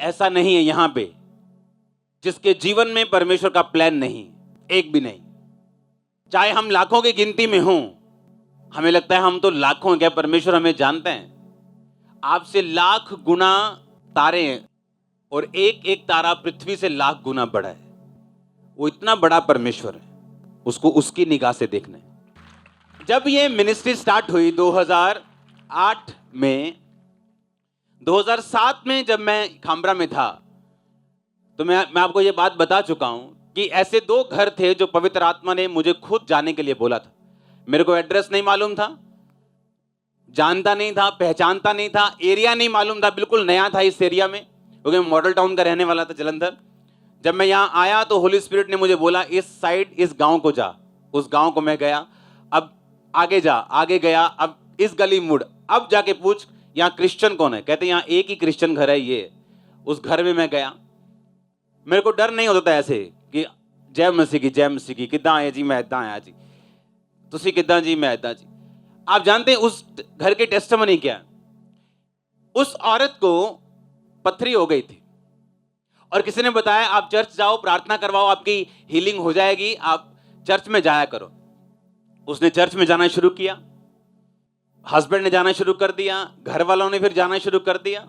ऐसा नहीं है यहां पे जिसके जीवन में परमेश्वर का प्लान नहीं, एक भी नहीं। चाहे हम लाखों की गिनती में हों, हमें लगता है हम तो लाखों हैं, क्या परमेश्वर हमें जानते हैं? आपसे लाख गुना तारे हैं और एक एक तारा पृथ्वी से लाख गुना बड़ा है। वो इतना बड़ा परमेश्वर है, उसको उसकी निगाह से देखना है। जब ये मिनिस्ट्री स्टार्ट हुई 2008 में, 2007 में जब मैं खामरा में था, तो मैं आपको ये बात बता चुका हूं कि ऐसे 2 घर थे जो पवित्र आत्मा ने मुझे खुद जाने के लिए बोला था। मेरे को एड्रेस नहीं मालूम था, जानता नहीं था, पहचानता नहीं था, एरिया नहीं मालूम था, बिल्कुल नया था इस एरिया में, क्योंकि मैं मॉडल टाउन का रहने वाला था, जलंधर। जब मैं यहाँ आया तो होली स्पिरिट ने मुझे बोला इस साइड इस गांव को जा। उस गांव को मैं गया, अब आगे जा, आगे गया, अब इस गली मुड़, अब जाके पूछ यहाँ क्रिश्चियन कौन है, कहते यहाँ एक ही क्रिश्चियन घर है ये। उस घर में मैं गया, मेरे को डर नहीं होता था ऐसे कि जय मसीह की, जय मसीह की, किदा आए जी, मैं इदा आया जी, तुसी किदा जी, मैं इदा जी। आप जानते हैं उस घर की टेस्टिमनी क्या है? उस औरत को पथरी हो गई थी और किसी ने बताया आप चर्च जाओ, प्रार्थना करवाओ, आपकी हीलिंग हो जाएगी, आप चर्च में जाया करो। उसने चर्च में जाना शुरू किया, हस्बैंड ने जाना शुरू कर दिया, घर वालों ने फिर जाना शुरू कर दिया,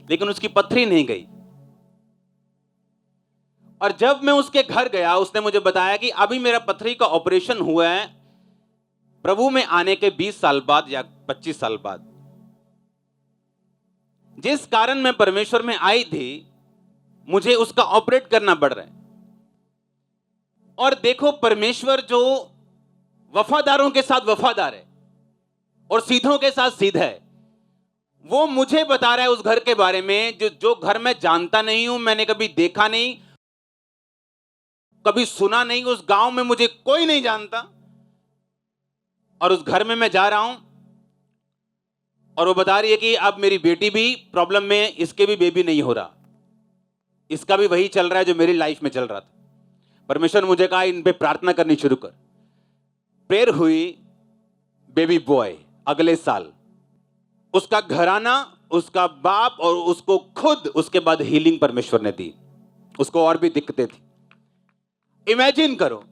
लेकिन उसकी पथरी नहीं गई। और जब मैं उसके घर गया, उसने मुझे बताया कि अभी मेरा पथरी का ऑपरेशन हुआ है प्रभु में आने के 20 साल बाद या 25 साल बाद। जिस कारण मैं परमेश्वर में आई थी, मुझे उसका ऑपरेट करना पड़ रहा है। और देखो, परमेश्वर जो वफादारों के साथ वफादार है और सीधों के साथ सीधा है, वो मुझे बता रहा है उस घर के बारे में जो घर मैं जानता नहीं हूं, मैंने कभी देखा नहीं, कभी सुना नहीं, उस गांव में मुझे कोई नहीं जानता, और उस घर में मैं जा रहा हूं और वो बता रही है कि अब मेरी बेटी भी प्रॉब्लम में है, इसके भी बेबी नहीं हो रहा, इसका भी वही चल रहा है जो मेरी लाइफ में चल रहा था। परमेश्वर ने मुझे कहा इन पे प्रार्थना करनी शुरू कर। प्रेयर हुई, बेबी बॉय अगले साल, उसका घराना, उसका बाप और उसको खुद उसके बाद हीलिंग परमेश्वर ने दी। उसको और भी दिक्कतें थी। इमेजिन करो,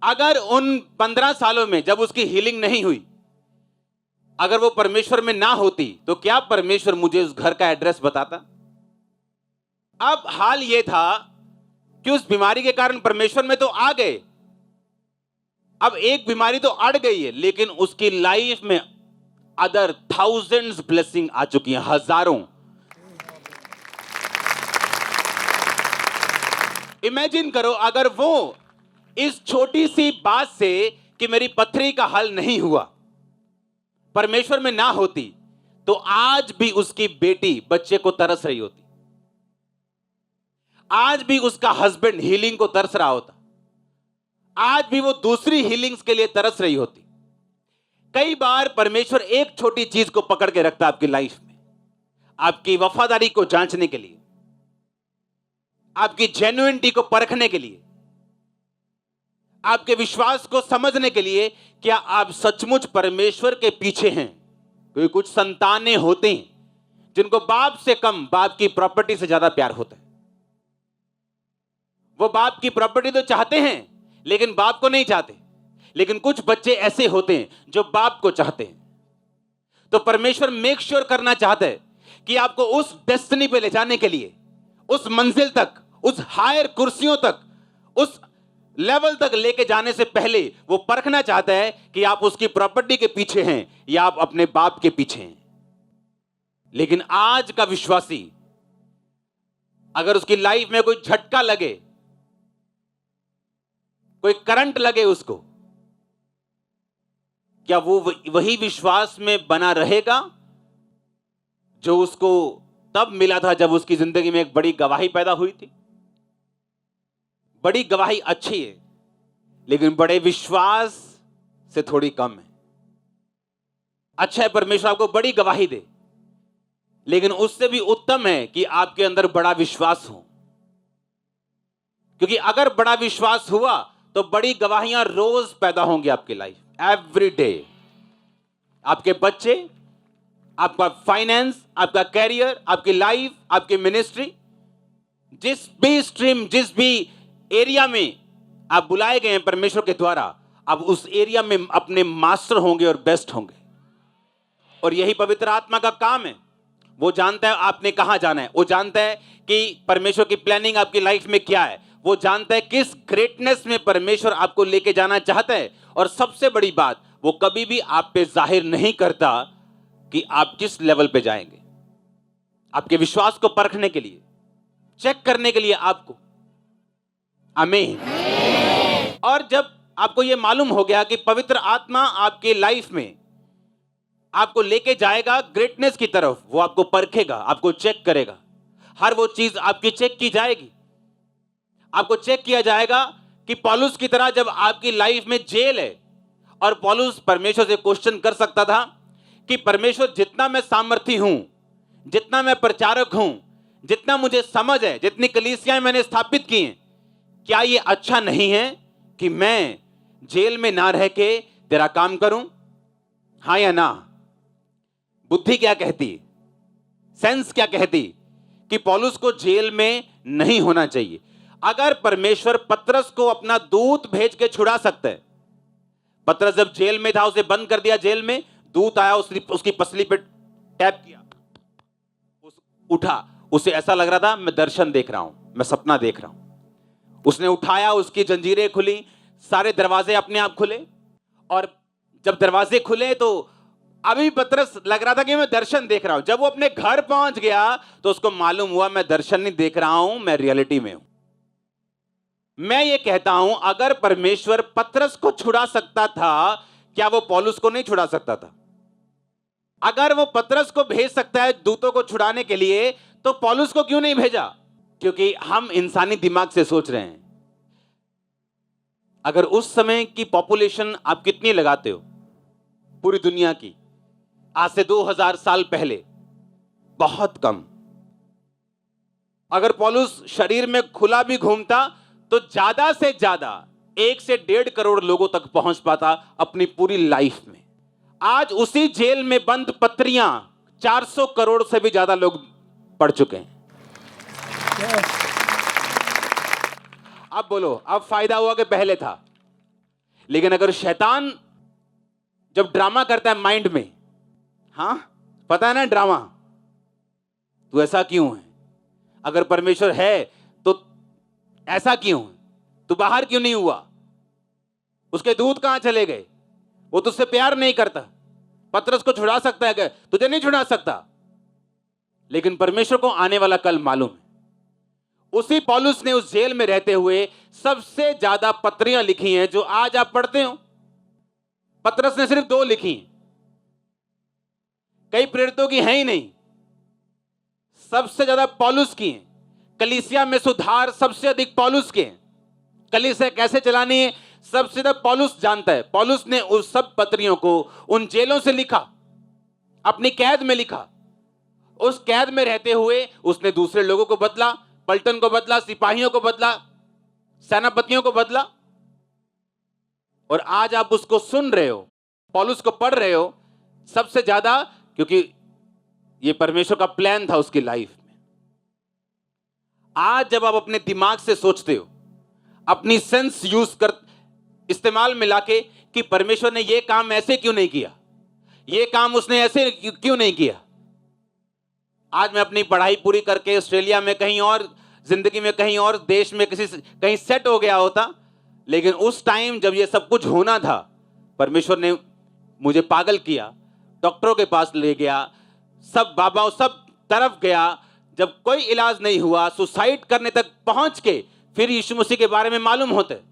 अगर उन 15 सालों में जब उसकी हीलिंग नहीं हुई, अगर वो परमेश्वर में ना होती, तो क्या परमेश्वर मुझे उस घर का एड्रेस बताता? अब हाल ये था कि उस बीमारी के कारण परमेश्वर में तो आ गए, अब एक बीमारी तो अड़ गई है, लेकिन उसकी लाइफ में अदर थाउजेंड्स ब्लेसिंग आ चुकी हैं, हजारों। इमेजिन करो, अगर वो इस छोटी सी बात से कि मेरी पथरी का हल नहीं हुआ परमेश्वर में ना होती, तो आज भी उसकी बेटी बच्चे को तरस रही होती, आज भी उसका हस्बैंड हीलिंग को तरस रहा होता, आज भी वो दूसरी हीलिंग्स के लिए तरस रही होती। कई बार परमेश्वर एक छोटी चीज को पकड़ के रखता है आपकी लाइफ में, आपकी वफादारी को जांचने के लिए, आपकी जेन्युइनिटी को परखने के लिए, आपके विश्वास को समझने के लिए, क्या आप सचमुच परमेश्वर के पीछे हैं। क्योंकि कुछ संतानें होते हैं जिनको बाप से कम बाप की प्रॉपर्टी से ज्यादा प्यार होता है। वो बाप की प्रॉपर्टी तो चाहते हैं लेकिन बाप को नहीं चाहते। लेकिन कुछ बच्चे ऐसे होते हैं जो बाप को चाहते हैं। तो परमेश्वर मेक श्योर करना चाहता है कि आपको उस डेस्टिनी पे ले जाने के लिए, उस मंजिल तक, उस हायर कुर्सियों तक, उस लेवल तक लेके जाने से पहले वो परखना चाहता है कि आप उसकी प्रॉपर्टी के पीछे हैं या आप अपने बाप के पीछे हैं। लेकिन आज का विश्वासी, अगर उसकी लाइफ में कोई झटका लगे, कोई करंट लगे उसको, क्या वो वही विश्वास में बना रहेगा जो उसको तब मिला था जब उसकी जिंदगी में एक बड़ी गवाही पैदा हुई थी? बड़ी गवाही अच्छी है, लेकिन बड़े विश्वास से थोड़ी कम है। अच्छा है परमेश्वर आपको बड़ी गवाही दे, लेकिन उससे भी उत्तम है कि आपके अंदर बड़ा विश्वास हो। क्योंकि अगर बड़ा विश्वास हुआ तो बड़ी गवाहियां रोज पैदा होंगी आपकी लाइफ, एवरी डे। आपके बच्चे, आपका फाइनेंस, आपका कैरियर, आपकी लाइफ, आपकी मिनिस्ट्री, जिस भी स्ट्रीम, जिस भी एरिया में आप बुलाए गए हैं परमेश्वर के द्वारा, आप उस एरिया में अपने मास्टर होंगे और बेस्ट होंगे। और यही पवित्र आत्मा का काम है। वो जानता है आपने कहां जाना है, वो जानता है कि परमेश्वर की प्लानिंग आपकी लाइफ में क्या है, वो जानता है किस ग्रेटनेस में परमेश्वर आपको लेके जाना चाहता है। और सबसे बड़ी बात, वो कभी भी आप पे जाहिर नहीं करता कि आप किस लेवल पे जाएंगे। आपके विश्वास को परखने के लिए, चेक करने के लिए आपको। आमीन। और जब आपको यह मालूम हो गया कि पवित्र आत्मा आपके लाइफ में आपको लेके जाएगा ग्रेटनेस की तरफ, वो आपको परखेगा, आपको चेक करेगा, हर वो चीज आपकी चेक की जाएगी। आपको चेक किया जाएगा कि पौलुस की तरह जब आपकी लाइफ में जेल है, और पौलुस परमेश्वर से क्वेश्चन कर सकता था कि परमेश्वर, जितना मैं सामर्थी हूं, जितना मैं प्रचारक हूं, जितना मुझे समझ है, जितनी कलीसियाएं मैंने स्थापित की हैं, क्या ये अच्छा नहीं है कि मैं जेल में ना रह के तेरा काम करूं? हाँ या ना? बुद्धि क्या कहती, सेंस क्या कहती कि पौलुस को जेल में नहीं होना चाहिए। अगर परमेश्वर पतरस को अपना दूत भेज के छुड़ा सकता है, पतरस जब जेल में था, उसे बंद कर दिया जेल में, दूत आया, उसकी पसली पे टैप किया, उठा, उसे ऐसा लग रहा था मैं दर्शन देख रहा हूं, मैं सपना देख रहा हूं। उसने उठाया, उसकी जंजीरें खुली, सारे दरवाजे अपने आप खुले। और जब दरवाजे खुले तो अभी पतरस लग रहा था कि मैं दर्शन देख रहा हूं। जब वो अपने घर पहुंच गया तो उसको मालूम हुआ मैं दर्शन नहीं देख रहा हूं, मैं रियलिटी में हूं। मैं ये कहता हूं, अगर परमेश्वर पतरस को छुड़ा सकता था, क्या वो पौलुस को नहीं छुड़ा सकता था? अगर वो पतरस को भेज सकता है दूतों को छुड़ाने के लिए, तो पौलुस को क्यों नहीं भेजा? क्योंकि हम इंसानी दिमाग से सोच रहे हैं। अगर उस समय की पॉपुलेशन आप कितनी लगाते हो पूरी दुनिया की, आज से 2000 साल पहले, बहुत कम। अगर पौलुस शरीर में खुला भी घूमता तो ज्यादा से ज्यादा 1 से 1.5 करोड़ लोगों तक पहुंच पाता अपनी पूरी लाइफ में। आज उसी जेल में बंद पत्रियां 400 करोड़ से भी ज्यादा लोग पढ़ चुके हैं। अब बोलो, अब फायदा हुआ कि पहले था? लेकिन अगर शैतान जब ड्रामा करता है माइंड में, हाँ पता है ना ड्रामा, तू ऐसा क्यों है? अगर परमेश्वर है तो ऐसा क्यों है? तू बाहर क्यों नहीं हुआ? उसके दूत कहां चले गए? वो तुझसे प्यार नहीं करता। पतरस को छुड़ा सकता है, तुझे नहीं छुड़ा सकता। लेकिन परमेश्वर को आने वाला कल मालूम है। उसी पौलुस ने उस जेल में रहते हुए सबसे ज्यादा पत्रियां लिखी हैं जो आज आप पढ़ते हो। पतरस ने सिर्फ 2 लिखी, कई प्रेरितों की है ही नहीं, सबसे ज्यादा पौलुस की हैं। कलीसिया में सुधार सबसे अधिक पौलुस के हैं। कलीसिया कैसे चलानी है सबसे ज्यादा पौलुस जानता है। पौलुस ने उस सब पत्रियों को उन जेलों से लिखा, अपनी कैद में लिखा। उस कैद में रहते हुए उसने दूसरे लोगों को बदला, पलटन को बदला, सिपाहियों को बदला, सेनापतियों को बदला। और आज आप उसको सुन रहे हो, पौलुस को पढ़ रहे हो सबसे ज्यादा, क्योंकि यह परमेश्वर का प्लान था उसकी लाइफ में। आज जब आप अपने दिमाग से सोचते हो, अपनी सेंस यूज कर, इस्तेमाल में लाके कि परमेश्वर ने यह काम ऐसे क्यों नहीं किया, यह काम उसने ऐसे क्यों नहीं किया। आज मैं अपनी पढ़ाई पूरी करके ऑस्ट्रेलिया में कहीं और, जिंदगी में कहीं और देश में कहीं सेट हो गया होता, लेकिन उस टाइम जब ये सब कुछ होना था, परमेश्वर ने मुझे पागल किया, डॉक्टरों के पास ले गया, सब बाबा सब तरफ गया, जब कोई इलाज नहीं हुआ, सुसाइड करने तक पहुंच के फिर यीशु मसीह के बारे में मालूम होता है।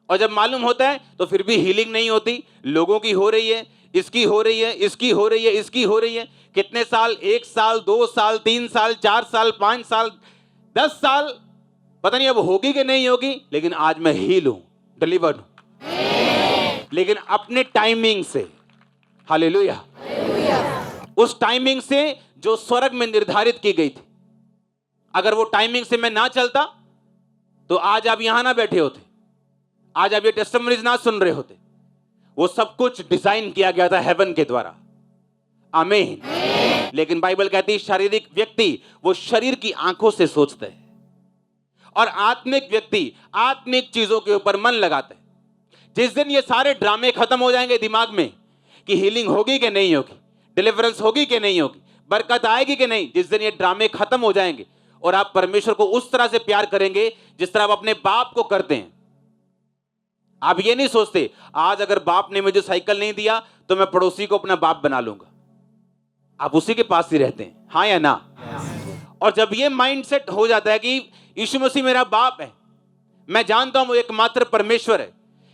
और जब मालूम होता है तो फिर भी हीलिंग नहीं होती। लोगों की हो रही है, इसकी हो रही है, इसकी हो रही है, इसकी हो रही है। कितने साल, 1 साल, 2 साल, 3 साल, 4 साल, 5 साल, 10 साल, पता नहीं अब होगी कि नहीं होगी, लेकिन आज मैं हील हूं, डिलीवर्ड हूं। लेकिन अपने टाइमिंग से, हालेलुया, उस टाइमिंग से जो स्वर्ग में निर्धारित की गई थी। अगर वो टाइमिंग से मैं ना चलता तो आज आप यहां ना बैठे होते, आज आप ये टेस्टिमनीज ना सुन रहे होते। वो सब कुछ डिजाइन किया गया था हेवन के द्वारा। आमीन। लेकिन बाइबल कहती है शारीरिक व्यक्ति वो शरीर की आंखों से सोचता है और आत्मिक व्यक्ति आत्मिक चीजों के ऊपर मन लगाता है। जिस दिन ये सारे ड्रामे खत्म हो जाएंगे दिमाग में कि हीलिंग होगी कि नहीं होगी, डिलीवरेंस होगी कि नहीं होगी, बरकत आएगी कि नहीं, जिस दिन ये ड्रामे खत्म हो जाएंगे और आप परमेश्वर को उस तरह से प्यार करेंगे जिस तरह आप अपने बाप को करते हैं। आप ये नहीं सोचते आज अगर बाप ने मुझे साइकिल नहीं दिया तो मैं पड़ोसी को अपना बाप बना लूंगा। आप उसी के पास ही रहते हैं, हाँ या ना? और जब ये माइंडसेट हो जाता है कि यीशु मसीह मेरा बाप है, मैं जानता हूं वो एकमात्र परमेश्वर है,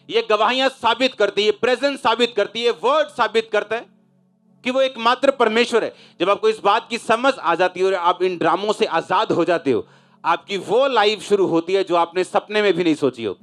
ये गवाहियां साबित करती है, प्रेजेंस साबित करती है, वर्ड साबित करता है कि वो एकमात्र परमेश्वर है। जब आपको इस बात की समझ आ जाती है और आप इन ड्रामों से आजाद हो जाते हो, आपकी वो लाइफ शुरू होती है जो आपने सपने में भी नहीं सोची हो।